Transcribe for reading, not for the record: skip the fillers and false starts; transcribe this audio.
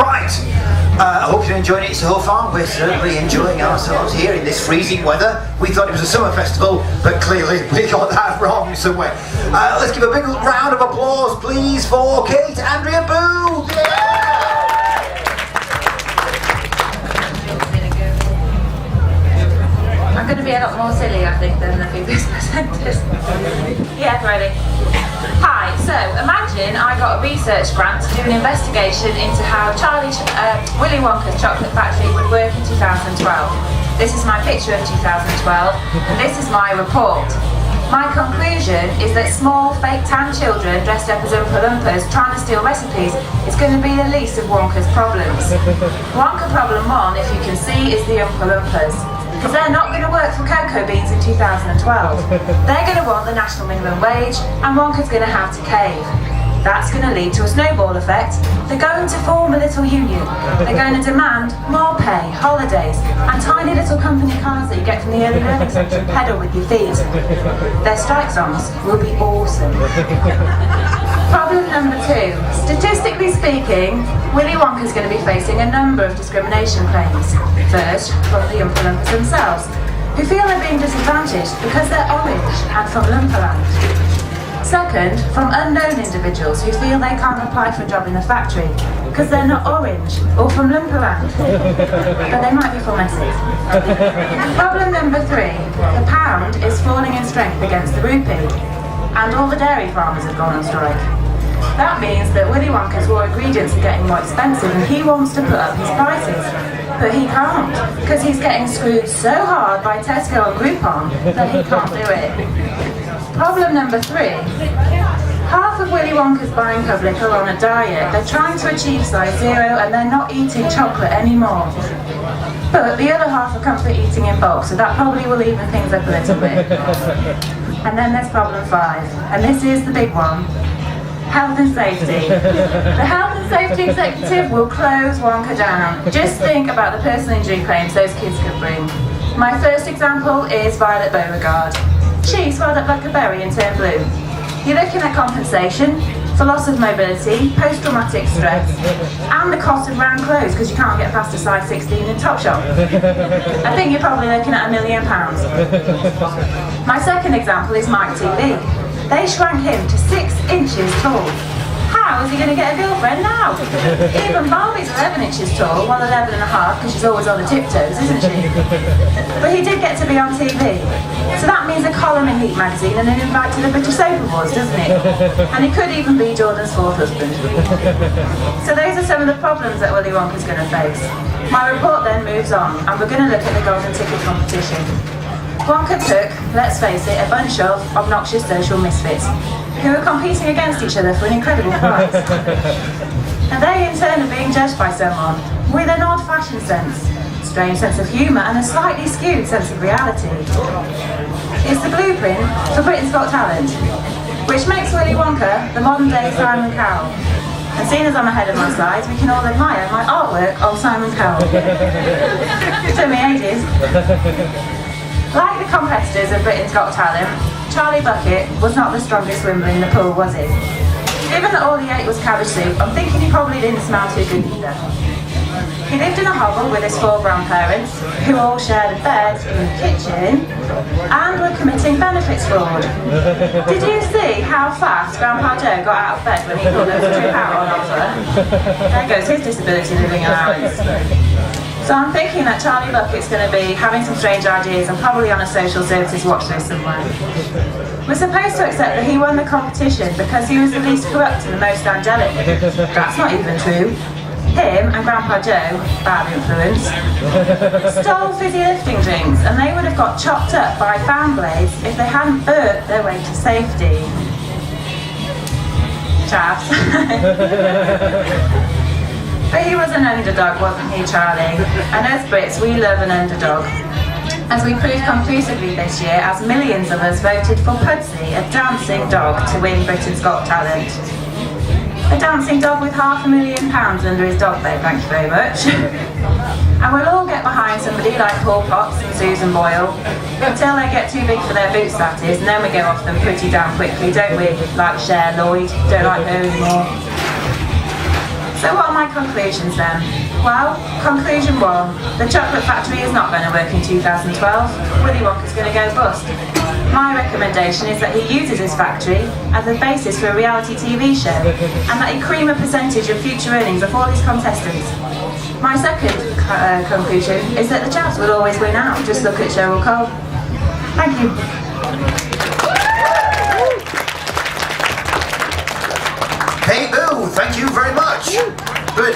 Right, I hope you're enjoying it so far. We're certainly enjoying ourselves here in this freezing weather. We thought it was a summer festival, but clearly we got that wrong somewhere. Let's give a big round of applause, please, for Kate, Andrea, Boo! I'm going to be a lot more silly, I think, than the previous presenters. Yeah, ready. Hi, so imagine I got a research grant to do an investigation into how Willy Wonka's chocolate factory would work in 2012. This is my picture of 2012, and this is my report. My conclusion is that small, fake tan children dressed up as Oompa Loompas trying to steal recipes is going to be the least of Wonka's problems. Wonka problem 1, if you can see, is the Oompa Loompas. Because they're not going to work for cocoa beans in 2012. They're going to want the national minimum wage, and Wonka's going to have to cave. That's going to lead to a snowball effect. They're going to form a little union. They're going to demand more pay, holidays, and tiny little company cars that you get from the early learning centre and pedal with your feet. Their strike songs will be awesome. Problem number 2. Statistically speaking, Willy Wonka's going to be facing a number of discrimination claims. First, from the Oompa Loompas themselves, who feel they're being disadvantaged because they're orange and from Loompaland. Second, from unknown individuals who feel they can't apply for a job in the factory because they're not orange or from Loompaland, but they might be from Essex. Problem number 3, the pound is falling in strength against the rupee, and all the dairy farmers have gone on strike. That means that Willy Wonka's raw ingredients are getting more expensive and he wants to put up his prices. But he can't, because he's getting screwed so hard by Tesco and Groupon that he can't do it. Problem number 3. Half of Willy Wonka's buying public are on a diet. They're trying to achieve size 0 and they're not eating chocolate anymore. But the other half are comfort eating in bulk, so that probably will even things up a little bit. And then there's problem 5, and this is the big one. Health and safety. The health and safety executive will close Wonka down. Just think about the personal injury claims those kids could bring. My first example is Violet Beauregard. She swelled up like a berry and turned blue. You're looking at compensation for loss of mobility, post-traumatic stress, and the cost of round clothes because you can't get past a size 16 in Topshop. I think you're probably looking at £1 million. My second example is Mike TV. They shrank him to 6 inches tall. How is he going to get a girlfriend now? Even Barbie's 11 inches tall, well 11 and a half because she's always on the tiptoes, isn't she? But he did get to be on TV. So that means a column in Heat magazine and an invite to the British Soap Awards, doesn't it? And he could even be Jordan's 4th husband. So those are some of the problems that Willy Wonka's going to face. My report then moves on, and we're going to look at the golden ticket competition. Wonka took, let's face it, a bunch of obnoxious social misfits who are competing against each other for an incredible prize. And they in turn are being judged by someone with an odd fashion sense, strange sense of humour and a slightly skewed sense of reality. It's the blueprint for Britain's Got Talent, which makes Willy Wonka the modern day Simon Cowell. And seeing as I'm ahead of my slides, we can all admire my artwork of Simon Cowell. It took me ages. Like the competitors of Britain's Got Talent, Charlie Bucket was not the strongest swimmer in the pool, was he? Given that all he ate was cabbage soup, I'm thinking he probably didn't smell too good either. He lived in a hovel with his 4 grandparents, who all shared a bed in the kitchen, and were committing benefits fraud. Did you see how fast Grandpa Joe got out of bed when he thought there was a trip out on offer? There goes his disability living allowance. So I'm thinking that Charlie Bucket's going to be having some strange ideas and probably on a social services watch list somewhere. We're supposed to accept that he won the competition because he was the least corrupt and the most angelic. That's not even true. Him and Grandpa Joe, bad influence, stole fizzy lifting drinks and they would have got chopped up by fan blades if they hadn't burnt their way to safety. Chaps. But he was an underdog, wasn't he, Charlie? And as Brits, we love an underdog. As we proved conclusively this year, as millions of us voted for Pudsey, a dancing dog, to win Britain's Got Talent. A dancing dog with £500,000 under his dog bed, thank you very much. And we'll all get behind somebody like Paul Potts and Susan Boyle, until they get too big for their boots, that is, and then we go off them pretty damn quickly, don't we? Like Cher Lloyd, don't like her anymore. So what are my conclusions then? Well, conclusion 1, the chocolate factory is not going to work in 2012. Willy Wonka's going to go bust. My recommendation is that he uses his factory as a basis for a reality TV show and that he cream a percentage of future earnings of all his contestants. My second conclusion is that the chaps will always win out. Just look at Cheryl Cole. Thank you. Hey Boo, thank you very much. Good.